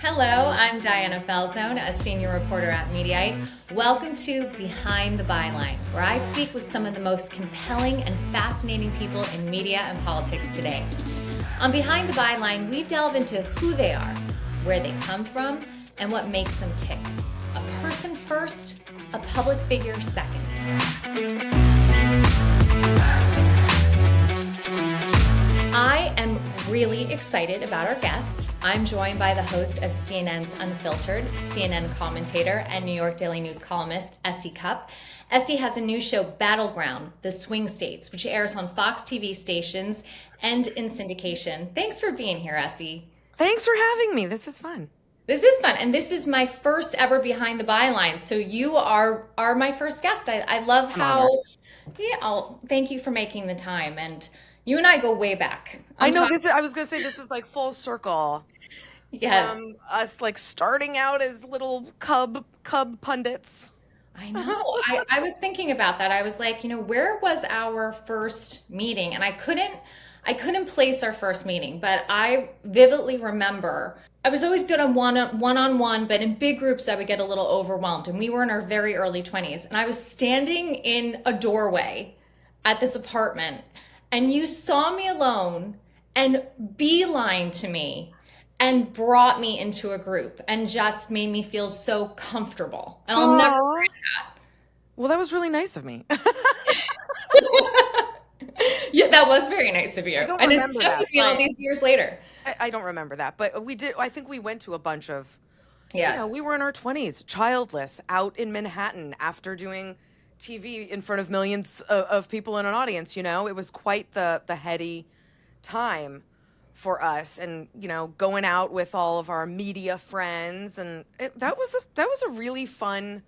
Hello, I'm Diana Falzone, a senior reporter at Mediaite. Welcome to Behind the Byline, where I speak with some of the most compelling and fascinating people in media and politics today. On Behind the Byline, we delve into who they are, where they come from, and what makes them tick. A person first, a public figure second. I am really excited about our guest. I'm joined by the host of CNN's Unfiltered, CNN commentator, and New York Daily News columnist, Cupp. Essie has a new show, Battleground, The Swing States, which airs on Fox TV stations and in syndication. Thanks for being here, Essie. Thanks for having me. This is fun. This is fun, and this is my first ever Behind the Byline, so you are my first guest. I love how, thank you for making the time, and you and I go way back. I know this. I was going to say this is like full circle. Yes. Us like starting out as little cub pundits. I know. I was thinking about that. I was like, where was our first meeting? And I couldn't place our first meeting, but I vividly remember I was always good on one-on-one, but in big groups I would get a little overwhelmed. And we were in our very early 20s. And I was standing in a doorway at this apartment, and you saw me alone and beeline to me and brought me into a group and just made me feel so comfortable. And I'll never forget that. Well, that was really nice of me. Yeah, that was very nice of you. I don't and remember it's stuck that, with me all these years later. I don't remember that, but we did. I think we went to a bunch of, Yes. we were in our 20s, childless, out in Manhattan after doing TV in front of millions of people in an audience. It was quite the heady time for us, and going out with all of our media friends, and that was a really fun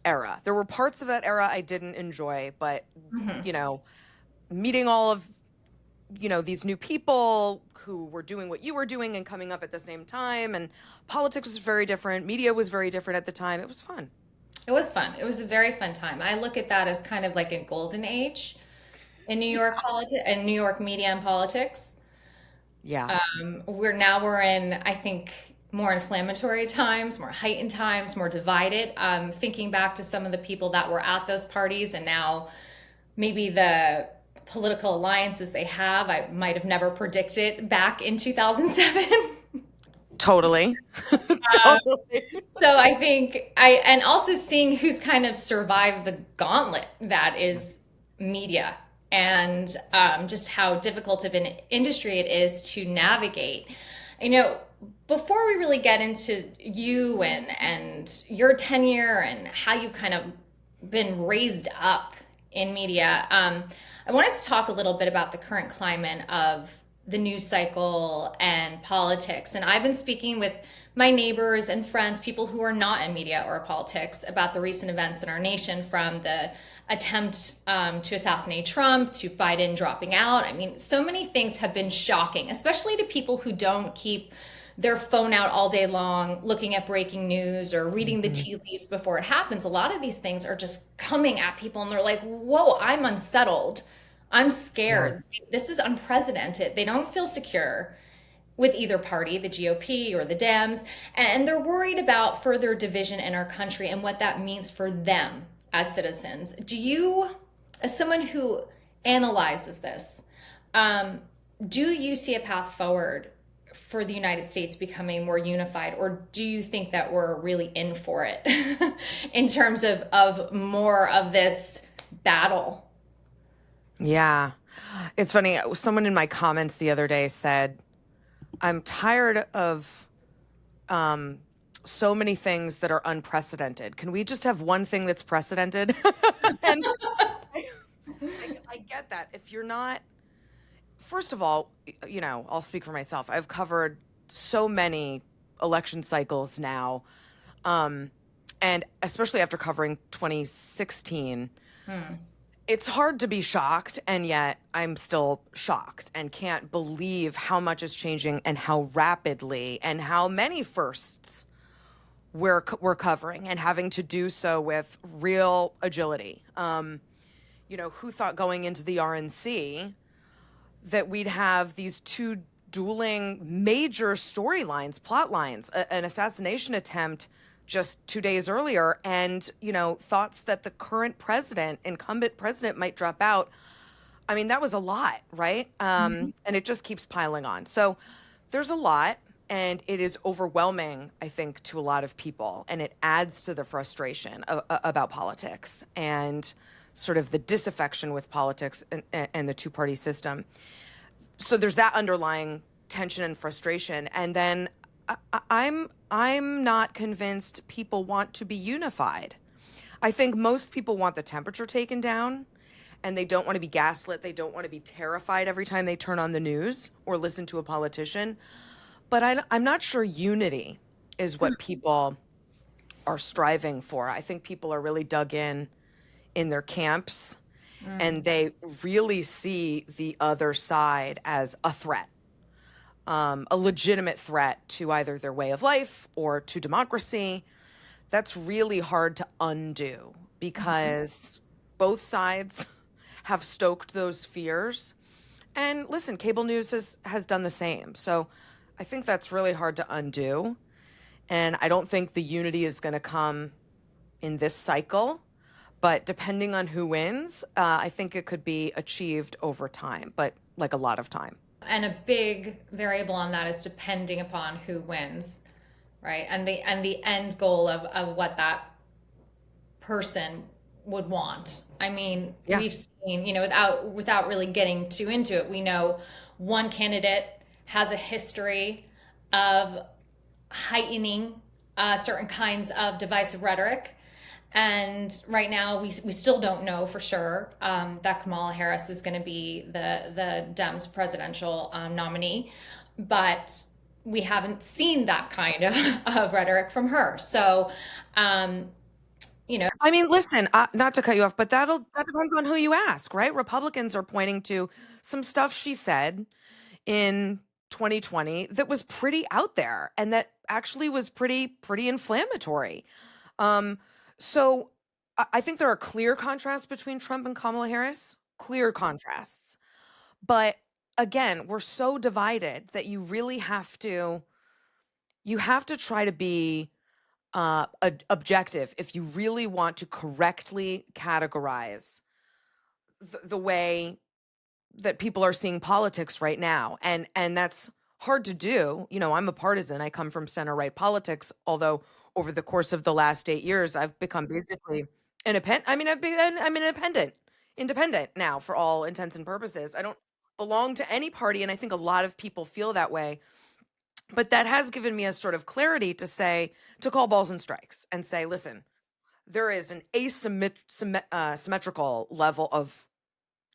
era. There were parts of that era I didn't enjoy, but meeting all of these new people who were doing what you were doing and coming up at the same time, and politics was very different, media was very different at the time. It was fun. It was fun. It was a very fun time. I look at that as kind of like a golden age in New York politics and New York media and politics. Yeah. We're in, I think, more inflammatory times, more heightened times, more divided. Thinking back to some of the people that were at those parties, and now maybe the political alliances they have, I might have never predicted back in 2007. Totally. Totally. So I think and also seeing who's kind of survived the gauntlet that is media, and just how difficult of an industry it is to navigate. Before we really get into you and your tenure and how you've kind of been raised up in media, I wanted to talk a little bit about the current climate of the news cycle and politics. And I've been speaking with my neighbors and friends, people who are not in media or politics, about the recent events in our nation, from the attempt to assassinate Trump to Biden dropping out. I mean, so many things have been shocking, especially to people who don't keep their phone out all day long looking at breaking news or reading the tea leaves before it happens. A lot of these things are just coming at people, and they're like, whoa, I'm unsettled. I'm scared. Yeah. This is unprecedented. They don't feel secure with either party, the GOP or the Dems, and they're worried about further division in our country and what that means for them as citizens. Do you, as someone who analyzes this, do you see a path forward for the United States becoming more unified, or do you think that we're really in for it in terms of more of this battle? Yeah. It's funny. Someone in my comments the other day said, I'm tired of so many things that are unprecedented. Can we just have one thing that's precedented? And I get that. If you're not, first of all, I'll speak for myself. I've covered so many election cycles now. And especially after covering 2016, it's hard to be shocked, and yet I'm still shocked and can't believe how much is changing and how rapidly and how many firsts we're covering, and having to do so with real agility. Who thought going into the RNC that we'd have these two dueling major storylines, plot lines, an assassination attempt just 2 days earlier, and, thoughts that the current president, incumbent president, might drop out. I mean, that was a lot, right? And it just keeps piling on. So there's a lot, and it is overwhelming, I think, to a lot of people, and it adds to the frustration about politics and sort of the disaffection with politics and the two-party system. So there's that underlying tension and frustration, and then I'm not convinced people want to be unified. I think most people want the temperature taken down, and they don't want to be gaslit. They don't want to be terrified every time they turn on the news or listen to a politician. But I'm not sure unity is what people are striving for. I think people are really dug in their camps, and they really see the other side as a threat, a legitimate threat to either their way of life or to democracy. That's really hard to undo because both sides have stoked those fears. And listen, cable news has done the same. So I think that's really hard to undo. And I don't think the unity is going to come in this cycle. But depending on who wins, I think it could be achieved over time, but like a lot of time. And a big variable on that is depending upon who wins, right? And the end goal of what that person would want. I mean, Yeah. we've seen, without really getting too into it, we know one candidate has a history of heightening certain kinds of divisive rhetoric. And right now, we still don't know for sure that Kamala Harris is going to be the Dems presidential nominee, but we haven't seen that kind of rhetoric from her. So, I mean, listen, not to cut you off, but that depends on who you ask, right? Republicans are pointing to some stuff she said in 2020 that was pretty out there and that actually was pretty inflammatory. So I think there are clear contrasts between Trump and Kamala Harris, clear contrasts. But again, we're so divided that you really have to try to be objective if you really want to correctly categorize the way that people are seeing politics right now. And that's hard to do. I'm a partisan. I come from center right politics, although over the course of the last 8 years, I've become basically independent. I mean, I'm independent now for all intents and purposes. I don't belong to any party, and I think a lot of people feel that way. But that has given me a sort of clarity to call balls and strikes and say, listen, there is an symmetrical level of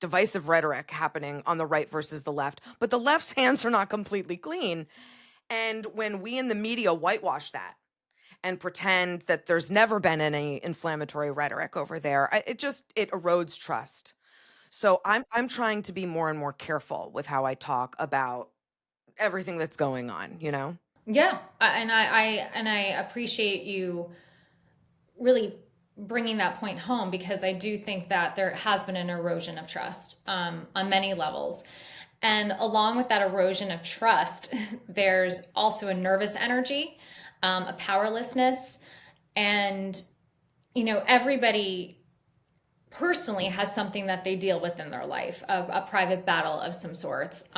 divisive rhetoric happening on the right versus the left, but the left's hands are not completely clean. And when we in the media whitewash that and pretend that there's never been any inflammatory rhetoric over there, it erodes trust. So I'm trying to be more and more careful with how I talk about everything that's going on, Yeah, and I appreciate you really bringing that point home, because I do think that there has been an erosion of trust on many levels. And along with that erosion of trust, there's also a nervous energy, a powerlessness, and everybody personally has something that they deal with in their life, a private battle of some sorts.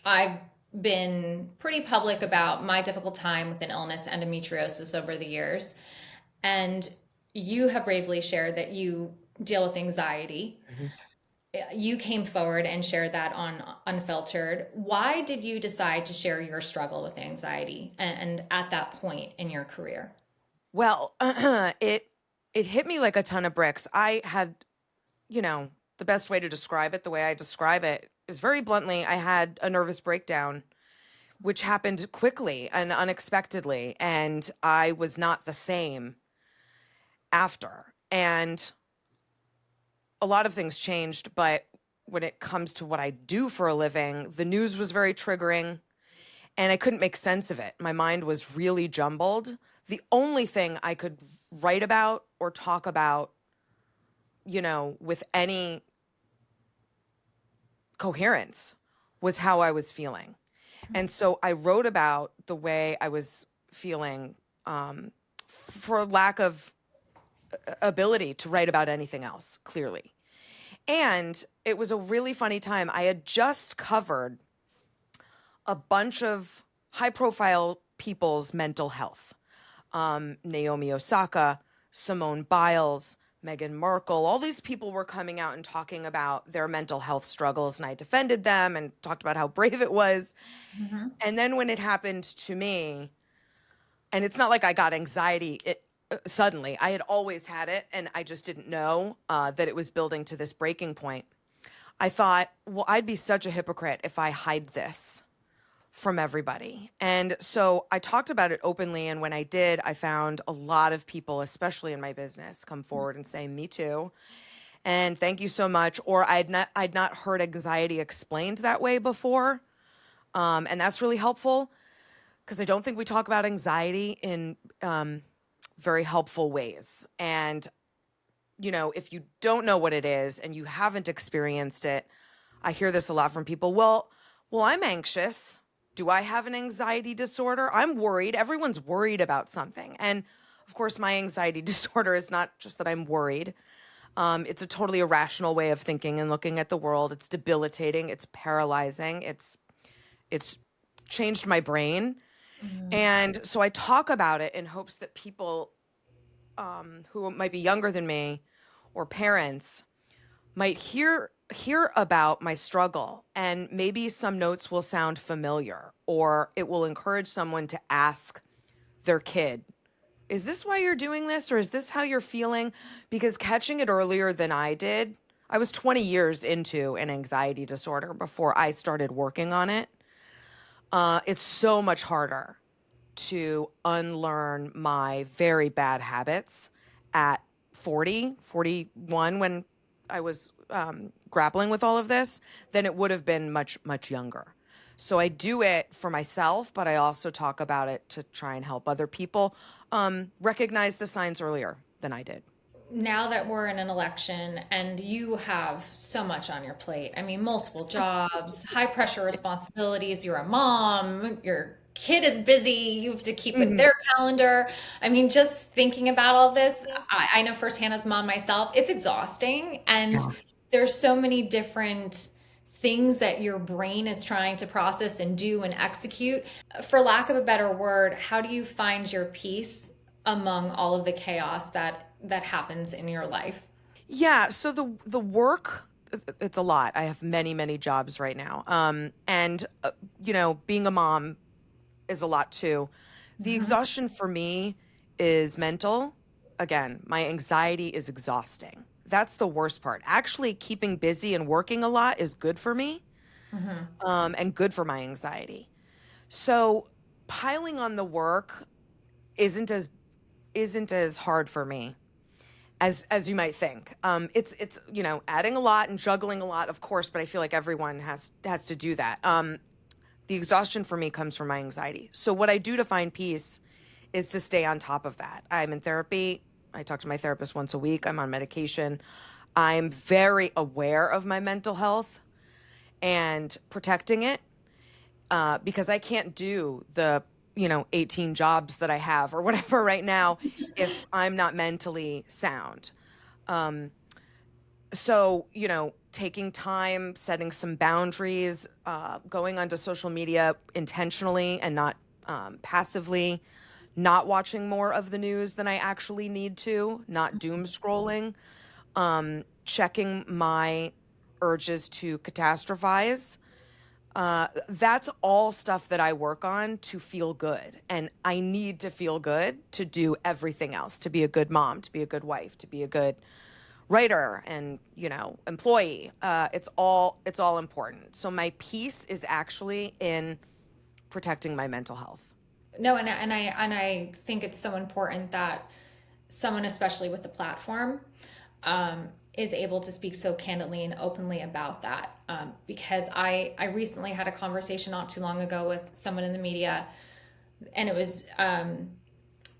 I've been pretty public about my difficult time with an illness, endometriosis, over the years. And you have bravely shared that you deal with anxiety. You came forward and shared that on Unfiltered. Why did you decide to share your struggle with anxiety and at that point in your career? Well, it hit me like a ton of bricks. I had, the best way to describe it, the way I describe it is very bluntly, I had a nervous breakdown, which happened quickly and unexpectedly, and I was not the same after. And a lot of things changed, but when it comes to what I do for a living, the news was very triggering and I couldn't make sense of it. My mind was really jumbled. The only thing I could write about or talk about, with any coherence was how I was feeling. And so I wrote about the way I was feeling, for lack of ability to write about anything else, clearly. And it was a really funny time. I had just covered a bunch of high profile people's mental health. Naomi Osaka, Simone Biles, Meghan Markle, all these people were coming out and talking about their mental health struggles, and I defended them and talked about how brave it was. Mhm. And then when it happened to me, and it's not like I got anxiety suddenly, I had always had it, and I just didn't know that it was building to this breaking point. I thought, well, I'd be such a hypocrite if I hide this from everybody. And so I talked about it openly. And when I did, I found a lot of people, especially in my business, come forward and say, me too. And thank you so much. Or I'd not heard anxiety explained that way before. And that's really helpful because I don't think we talk about anxiety in very helpful ways. And, if you don't know what it is and you haven't experienced it, I hear this a lot from people. Well, I'm anxious. Do I have an anxiety disorder? I'm worried. Everyone's worried about something. And of course, my anxiety disorder is not just that I'm worried. It's a totally irrational way of thinking and looking at the world. It's debilitating. It's paralyzing. It's changed my brain. Mhm. And so I talk about it in hopes that people who might be younger than me or parents might hear about my struggle, and maybe some notes will sound familiar, or it will encourage someone to ask their kid, is this why you're doing this, or is this how you're feeling? Because catching it earlier than I did, I was 20 years into an anxiety disorder before I started working on it. It's so much harder to unlearn my very bad habits at 40, 41, when I was grappling with all of this, than it would have been much, much younger. So I do it for myself, but I also talk about it to try and help other people recognize the signs earlier than I did. Now that we're in an election and you have so much on your plate, I mean, multiple jobs, high pressure responsibilities, you're a mom, your kid is busy, you have to keep with Mhm. their calendar. I mean, just thinking about all this, I know firsthand as a mom myself, it's exhausting. And Yeah. there's so many different things that your brain is trying to process and do and execute. For lack of a better word, how do you find your peace among all of the chaos that happens in your life? Yeah, so the work, it's a lot. I have many, many jobs right now. And being a mom is a lot too. The Mhm. exhaustion for me is mental. Again, my anxiety is exhausting. That's the worst part. Actually, keeping busy and working a lot is good for me, Mhm. and good for my anxiety. So piling on the work isn't as isn't as hard for me as you might think. It's adding a lot and juggling a lot, of course, but I feel like everyone has to do that. The exhaustion for me comes from my anxiety. So what I do to find peace is to stay on top of that. I'm in therapy. I talk to my therapist once a week. I'm on medication. I'm very aware of my mental health and protecting it, because I can't do the 18 jobs that I have or whatever right now if I'm not mentally sound. Um, so, taking time, setting some boundaries, going onto social media intentionally and not passively, not watching more of the news than I actually need to, not doom scrolling, checking my urges to catastrophize. That's all stuff that I work on to feel good. And I need to feel good to do everything else, to be a good mom, to be a good wife, to be a good writer and, employee. It's all important. So my peace is actually in protecting my mental health. No, and I think it's so important that someone, especially with the platform, is able to speak so candidly and openly about that. Because I recently had a conversation not too long ago with someone in the media, and it was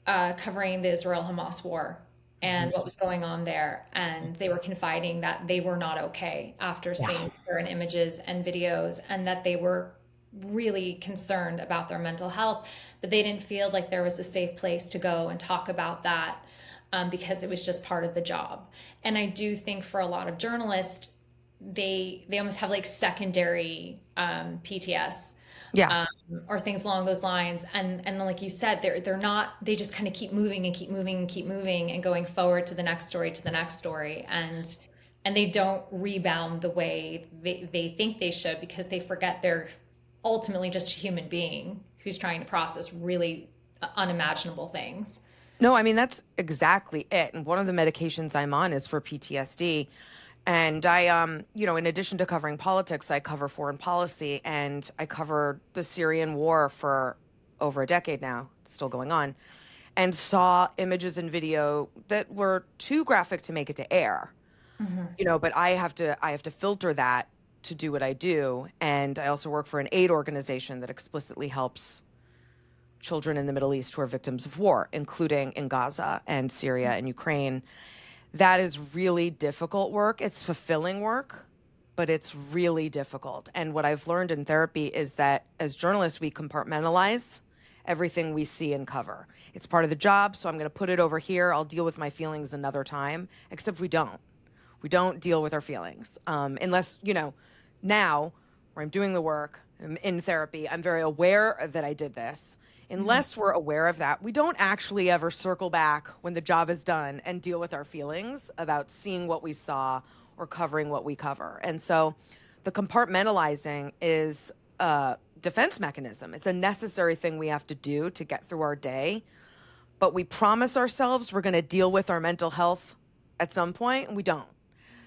covering the Israel Hamas war and Mhm. what was going on there. And they were confiding that they were not okay after Yeah. seeing certain images and videos, and that they were really concerned about their mental health, but they didn't feel like there was a safe place to go and talk about that, because it was just part of the job. And I do think for a lot of journalists, they almost have like secondary PTS, Yeah. um, or things along those lines. And then, like you said, they're not, they just kind of keep moving and keep moving and keep moving and going forward to the next story, to the next story. And they don't rebound the way they think they should, because they forget they're ultimately just a human being who's trying to process really unimaginable things. No, I mean, that's exactly it. And one of the medications I'm on is for PTSD. And in addition to covering politics, I cover foreign policy and I covered the Syrian war for over a decade now, it's still going on, and saw images and video that were too graphic to make it to air. But I have to filter that to do what I do. And I also work for an aid organization that explicitly helps children in the Middle East who are victims of war, including in Gaza and Syria and Ukraine. That is really difficult work. It's fulfilling work, but it's really difficult. And what I've learned in therapy is that as journalists, we compartmentalize everything we see and cover. It's part of the job, so I'm going to put it over here. I'll deal with my feelings another time, except we don't. We don't deal with our feelings unless, now where I'm doing the work, I'm in therapy, I'm very aware that I did this. Unless we're aware of that, we don't actually ever circle back when the job is done and deal with our feelings about seeing what we saw or covering what we cover. And so the compartmentalizing is a defense mechanism. It's a necessary thing we have to do to get through our day. But we promise ourselves we're going to deal with our mental health at some point, and we don't.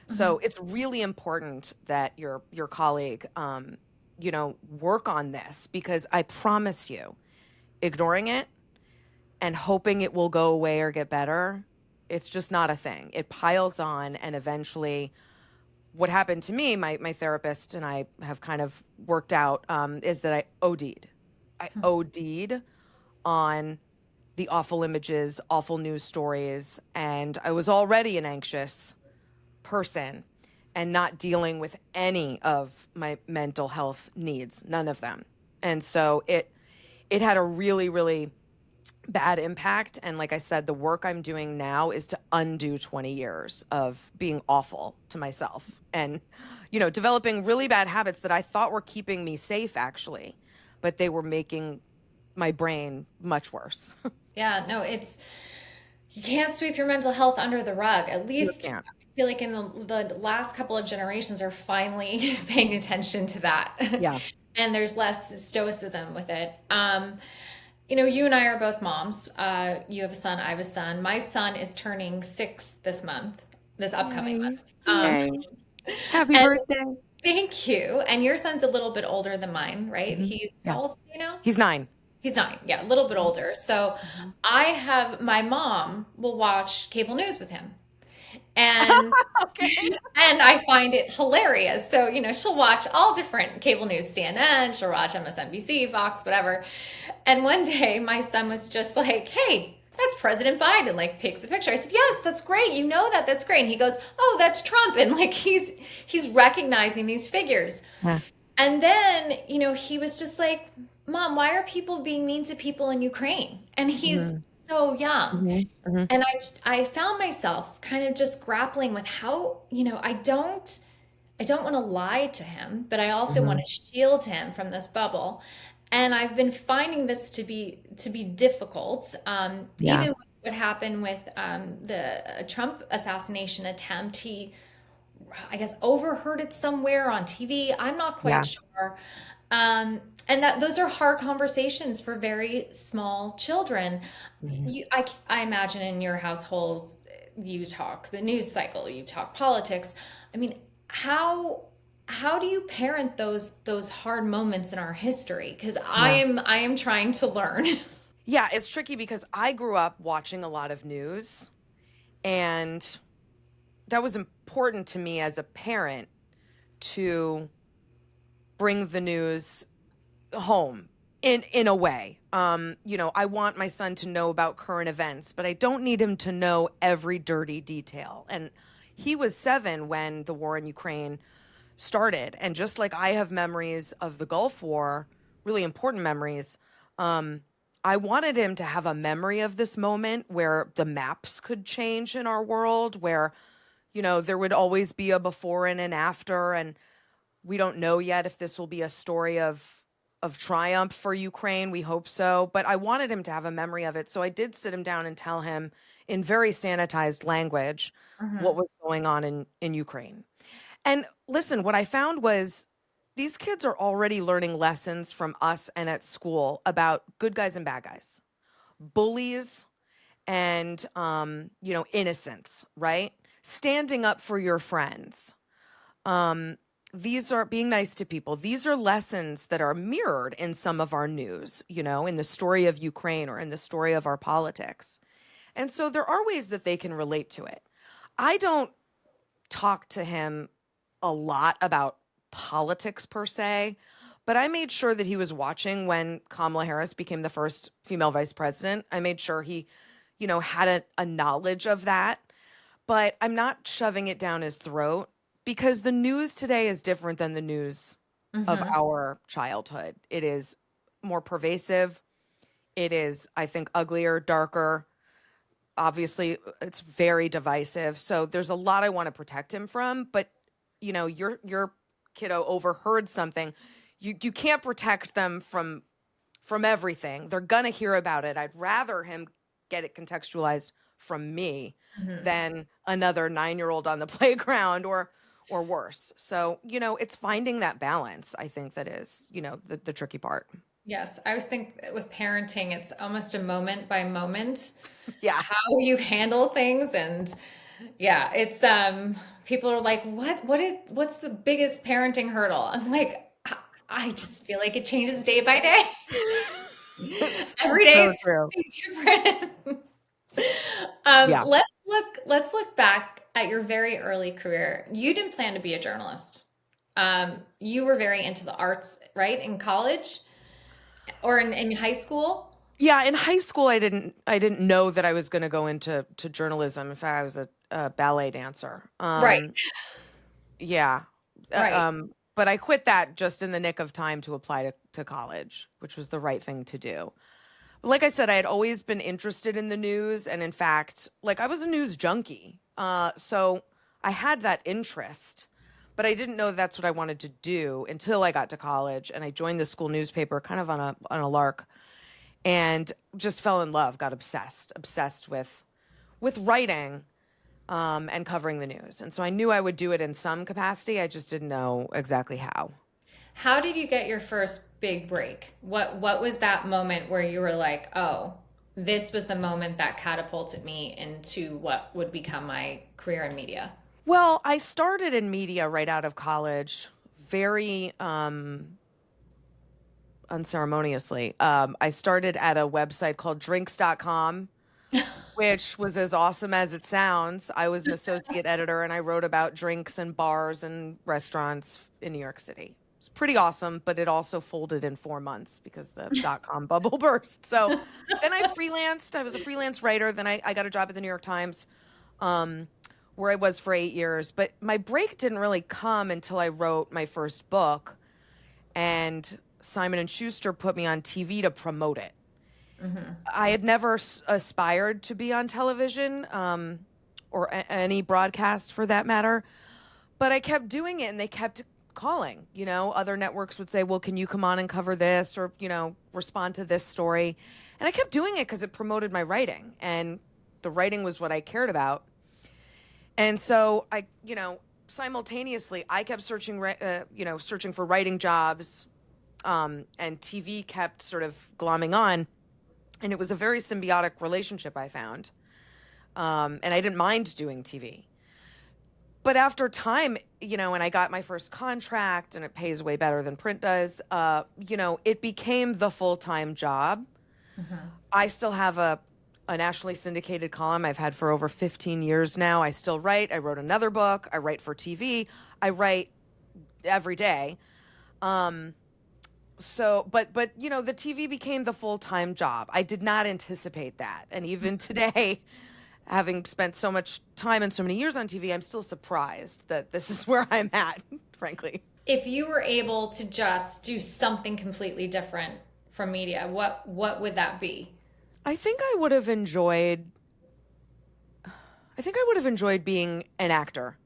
So it's really important that your colleague, work on this, because I promise you, ignoring it and hoping it will go away or get better, it's just not a thing. It piles on, and eventually, what happened to me, my therapist and I have kind of worked out, is that I OD'd. I OD'd on the awful images, awful news stories, and I was already an anxious person and not dealing with any of my mental health needs, none of them. And so it had a really, really bad impact. And like I said, the work I'm doing now is to undo 20 years of being awful to myself and, developing really bad habits that I thought were keeping me safe, actually, but they were making my brain much worse. Yeah, no, you can't sweep your mental health under the rug. At You least can't. I feel like in the last couple of generations are finally paying attention to that. Yeah. And there's less stoicism with it. You and I are both moms. You have a son, I have a son. My son is turning 6 this upcoming Yay. month. Um, Yay. Happy and birthday. thank you. And your son's a little bit older than mine, right? Mhm. He's Yeah. how old is he now? He's 9. He's 9. Yeah, a little bit older. So my mom will watch cable news with him. And Okay. and I find it hilarious. So, she'll watch all different cable news, CNN, she'll watch MSNBC, Fox, whatever. And one day my son was just like, "Hey, that's President Biden," like takes a picture. I said, "Yes, that's great. You know that. That's great." And he goes, "Oh, that's Trump." And like he's recognizing these figures. Yeah. And then, he was just like, "Mom, why are people being mean to people in Ukraine?" And he's Mhm. so young. Mhm. Mhm. And I found myself kind of just grappling with how, I don't want to lie to him, but I also want Mhm. to shield him from this bubble. And I've been finding this to be difficult. Yeah. Even with what happened with the Trump assassination attempt, he, I guess, overheard it somewhere on TV. I'm not quite Yeah. sure. And that those are hard conversations for very small children. Mhm. I imagine in your household, you talk the news cycle, you talk politics. I mean, how do you parent those hard moments in our history? Because Yeah. I am trying to learn. Yeah, it's tricky because I grew up watching a lot of news, and that was important to me as a parent to bring the news home in a way. I want my son to know about current events, but I don't need him to know every dirty detail. And he was 7 when the war in Ukraine started, and just like I have memories of the Gulf War, really important memories. I wanted him to have a memory of this moment where the maps could change in our world, where, there would always be a before and an after. And we don't know yet if this will be a story of triumph for Ukraine. We hope so. But I wanted him to have a memory of it. So I did sit him down and tell him in very sanitized language what was going on in Ukraine. And listen, what I found was these kids are already learning lessons from us and at school about good guys and bad guys, bullies and, innocence, right? Standing up for your friends. These are being nice to people. These are lessons that are mirrored in some of our news, in the story of Ukraine or in the story of our politics. And so there are ways that they can relate to it. I don't talk to him a lot about politics per se, but I made sure that he was watching when Kamala Harris became the first female vice president. I made sure he, had a knowledge of that, but I'm not shoving it down his throat because the news today is different than the news of our childhood. It is more pervasive. It is, I think, uglier, darker. Obviously, it's very divisive. So there's a lot I want to protect him from, but your kiddo overheard something. You can't protect them from everything. They're gonna hear about it. I'd rather him get it contextualized from me than another 9-year-old on the playground or worse. So, it's finding that balance, I think, that is, the tricky part. Yes, I was thinking with parenting, it's almost a moment by moment Yeah. how you handle things. And yeah, it's people are like, what's the biggest parenting hurdle? I'm like, I just feel like it changes day by day. Every day So it's true. something different. Yeah. Let's look back at your very early career. You didn't plan to be a journalist. You were very into the arts, right? In college or in high school? Yeah, in high school, I didn't know that I was going to go into journalism. In fact, I was a ballet dancer. Right, Yeah, right. but I quit that just in the nick of time to apply to college, which was the right thing to do. But like I said, I had always been interested in the news, and in fact, like I was a news junkie. So I had that interest, but I didn't know that's what I wanted to do until I got to college and I joined the school newspaper kind of on a lark and just fell in love, got obsessed with writing and covering the news. And so I knew I would do it in some capacity. I just didn't know exactly how. How did you get your first big break? What was that moment where you were like, "Oh, this was the moment that catapulted me into what would become my career in media?" Well, I started in media right out of college, very unceremoniously. I started at a website called drinks.com, which was as awesome as it sounds. I was an associate editor and I wrote about drinks and bars and restaurants in New York City. It's pretty awesome, but it also folded in 4 months because the dot-com bubble burst. So then I freelanced. I was a freelance writer. Then I got a job at the New York Times, where I was for 8 years. But my break didn't really come until I wrote my first book, and Simon and Schuster put me on TV to promote it. I had never aspired to be on television, or any broadcast for that matter, but I kept doing it and they kept calling. Other networks would say, well, can you come on and cover this or, respond to this story? And I kept doing it because it promoted my writing and the writing was what I cared about. And so simultaneously I kept searching for writing jobs, and TV kept sort of glomming on. And it was a very symbiotic relationship, I found. And I didn't mind doing TV. But after time, and I got my first contract and it pays way better than print does, it became the full-time job. I still have a nationally syndicated column I've had for over 15 years now. I still write. I wrote another book. I write for TV. I write every day. But the TV became the full-time job. I did not anticipate that. And even today, having spent so much time and so many years on TV, I'm still surprised that this is where I'm at, frankly. If you were able to just do something completely different from media, what would that be? I think I would have enjoyed I think I would have enjoyed being an actor.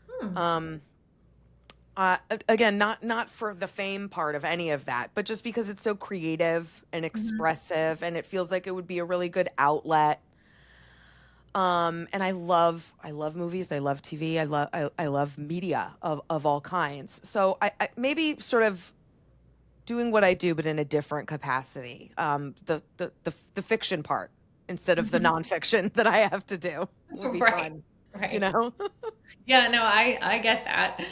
Hmm. Um, Again, not for the fame part of any of that, but just because it's so creative and Mhm. expressive, and it feels like it would be a really good outlet. And I love movies, I love TV, I love media of all kinds. So I maybe sort of doing what I do, but in a different capacity. The fiction part instead of the Mhm. nonfiction that I have to do would be Right. fun, you Right. know? Yeah, no, I get that.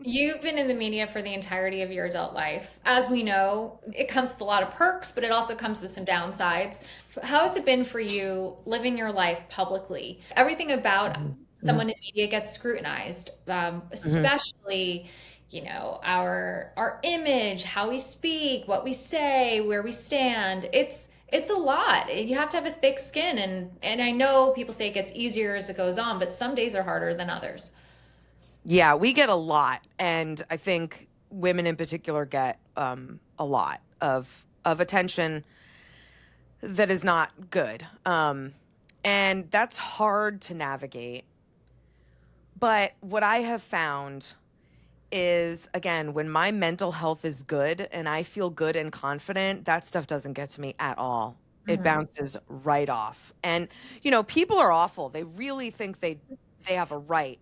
You've been in the media for the entirety of your adult life. As we know, it comes with a lot of perks, but it also comes with some downsides. How has it been for you living your life publicly? Everything about Mhm. Mhm. someone in media gets scrutinized, Mhm. especially, our image, how we speak, what we say, where we stand. It's a lot. You have to have a thick skin, and I know people say it gets easier as it goes on, but some days are harder than others. Yeah, we get a lot, and I think women in particular get a lot of attention that is not good. And that's hard to navigate. But what I have found is, again, when my mental health is good and I feel good and confident, that stuff doesn't get to me at all. It Mhm. bounces right off. And people are awful. They really think they have a right,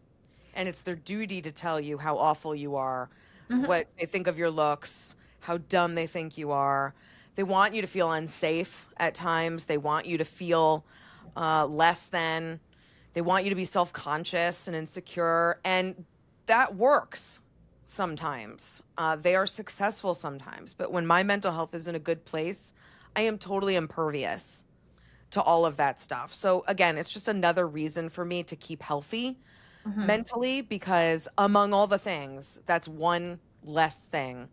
and it's their duty to tell you how awful you are, Mhm. what they think of your looks, how dumb they think you are. They want you to feel unsafe at times. They want you to feel less than. They want you to be self conscious and insecure. And that works sometimes. They are successful sometimes. But when my mental health is in a good place, I am totally impervious to all of that stuff. So, again, it's just another reason for me to keep healthy Mhm. mentally, because among all the things, that's one less thing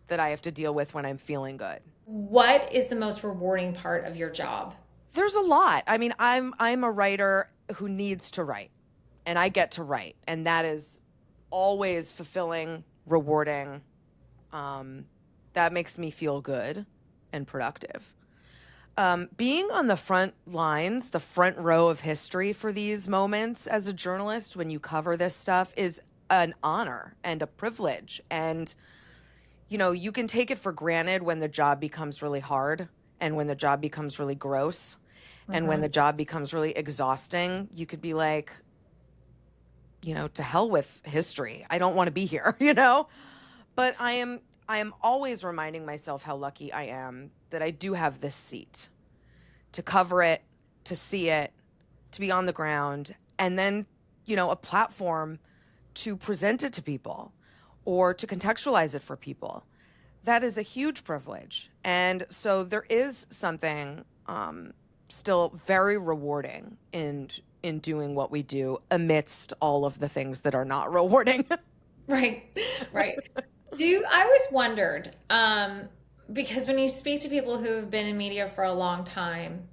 that I have to deal with when I'm feeling good. What is the most rewarding part of your job? There's a lot. I mean, I'm a writer who needs to write, and I get to write, and that is always fulfilling, rewarding. Um, that makes me feel good and productive. Being on the front lines, the front row of history for these moments as a journalist when you cover this stuff is an honor and a privilege. And, you can take it for granted when the job becomes really hard and when the job becomes really gross and when Mhm. the job becomes really exhausting. You could be like, to hell with history. I don't want to be here, But I am always reminding myself how lucky I am that I do have this seat to cover it, to see it, to be on the ground, and then, a platform to present it to people or to contextualize it for people. That is a huge privilege. And so there is something still very rewarding in doing what we do amidst all of the things that are not rewarding. Right. Right. I always wondered, because when you speak to people who have been in media for a long time,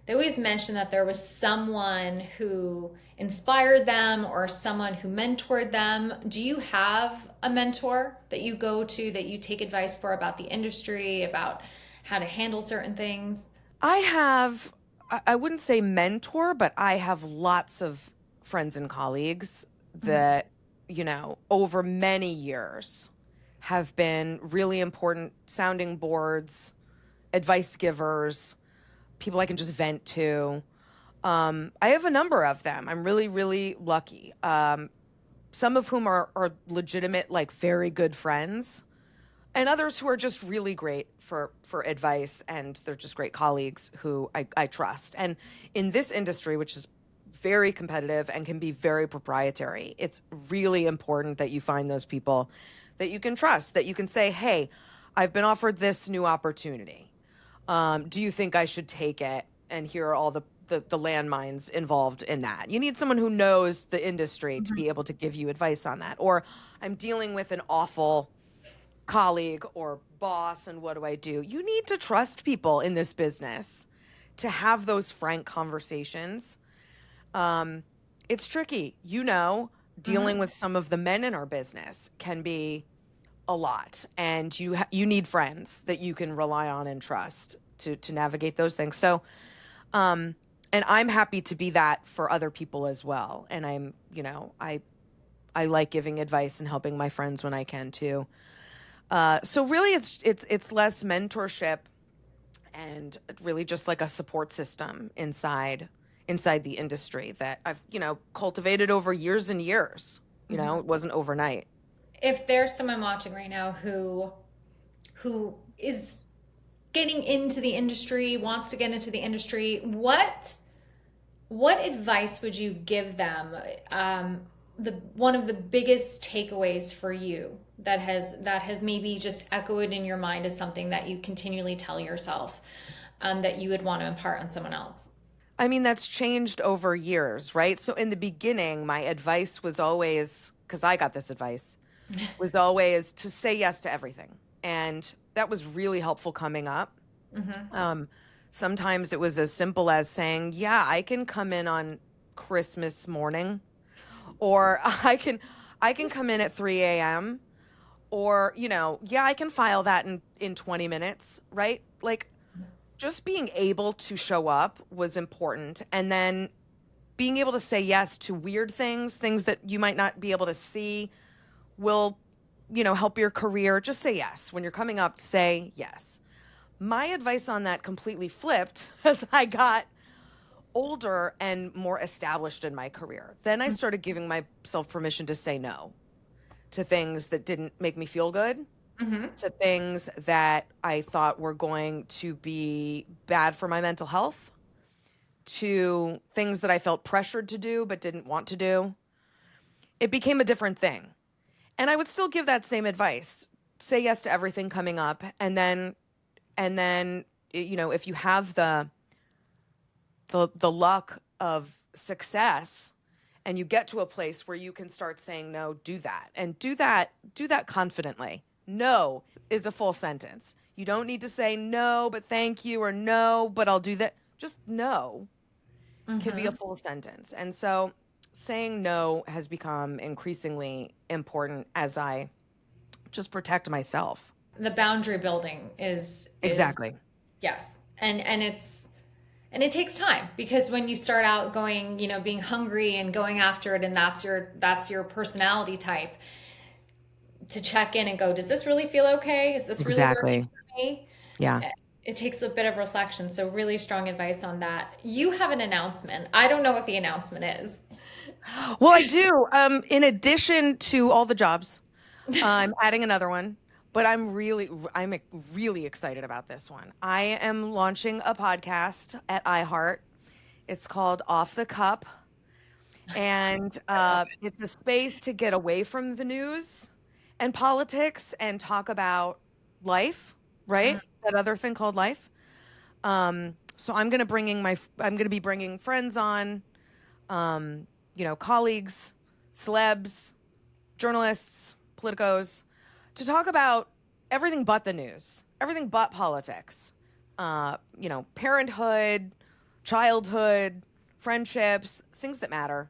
they always mention that there was someone who inspired them or someone who mentored them. Do you have a mentor that you go to that you take advice for about the industry, about how to handle certain things? I have, I wouldn't say mentor, but I have lots of friends and colleagues Mhm. that, over many years have been really important sounding boards, advice givers, people I can just vent to. I have a number of them. I'm really, really lucky. Some of whom are legitimate, like very good friends, and others who are just really great for advice, and they're just great colleagues who I trust. And in this industry, which is very competitive and can be very proprietary, it's really important that you find those people that you can trust, that you can say, hey, I've been offered this new opportunity. Do you think I should take it? And here are all the landmines involved in that. You need someone who knows the industry to be able to give you advice on that. Or I'm dealing with an awful colleague or boss, and what do I do? You need to trust people in this business to have those frank conversations. It's tricky, dealing Mhm. with some of the men in our business can be. a lot, and you need friends that you can rely on and trust to navigate those things. So, and I'm happy to be that for other people as well. And I like giving advice and helping my friends when I can too. So really, it's less mentorship and really just like a support system inside the industry that I've cultivated over years and years. It wasn't overnight. If there's someone watching right now who is getting into the industry, wants to get into the industry, what advice would you give them? One of the biggest takeaways for you that has maybe just echoed in your mind as something that you continually tell yourself, that you would want to impart on someone else. I mean, that's changed over years, right? So in the beginning, my advice was always, because I got this advice, was always to say yes to everything. And that was really helpful coming up. Sometimes it was as simple as saying, yeah, I can come in on Christmas morning, or I can come in at 3 a.m. or, yeah, I can file that in 20 minutes, right? Like, just being able to show up was important. And then being able to say yes to weird things that you might not be able to see will, help your career. Just say yes. When you're coming up, say yes. My advice on that completely flipped as I got older and more established in my career. Then I started giving myself permission to say no to things that didn't make me feel good, to things that I thought were going to be bad for my mental health, to things that I felt pressured to do but didn't want to do. It became a different thing. And I would still give that same advice. Say yes to everything coming up. And then, if you have the luck of success and you get to a place where you can start saying no, do that. And do that confidently. No is a full sentence. You don't need to say no, but thank you, or no, but I'll do that. Just no can be a full sentence. And so saying no has become increasingly important as I just protect myself. The boundary building is exactly. Yes. And it takes time, because when you start out going, being hungry and going after it, and that's your personality type, to check in and go, does this really feel okay? Is this really working for me? Yeah. It takes a bit of reflection. So really strong advice on that. You have an announcement. I don't know what the announcement is. Well, I do. In addition to all the jobs, I'm adding another one. But I'm really excited about this one. I am launching a podcast at iHeart. It's called Off the Cupp. And it's a space to get away from the news and politics and talk about life, right? That other thing called life. So I'm going to be bringing friends on, colleagues, celebs, journalists, politicos, to talk about everything but the news, everything but politics, parenthood, childhood, friendships, things that matter,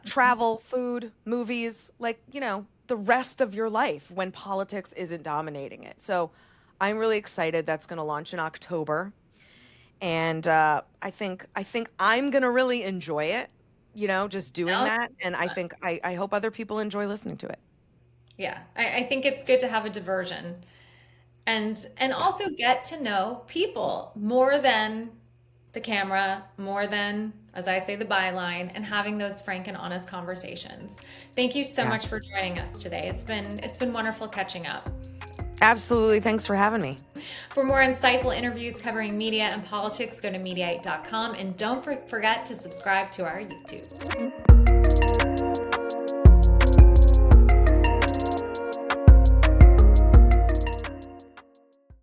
travel, food, movies, the rest of your life when politics isn't dominating it. So I'm really excited. That's going to launch in October. And I think I'm going to really enjoy it, just doing that. And I hope other people enjoy listening to it. Yeah, I think it's good to have a diversion and also get to know people more than the camera, more than, as I say, the byline, and having those frank and honest conversations. Thank you so much for joining us today. It's been wonderful catching up. Absolutely. Thanks for having me. For more insightful interviews covering media and politics, go to Mediaite.com, and don't forget to subscribe to our YouTube.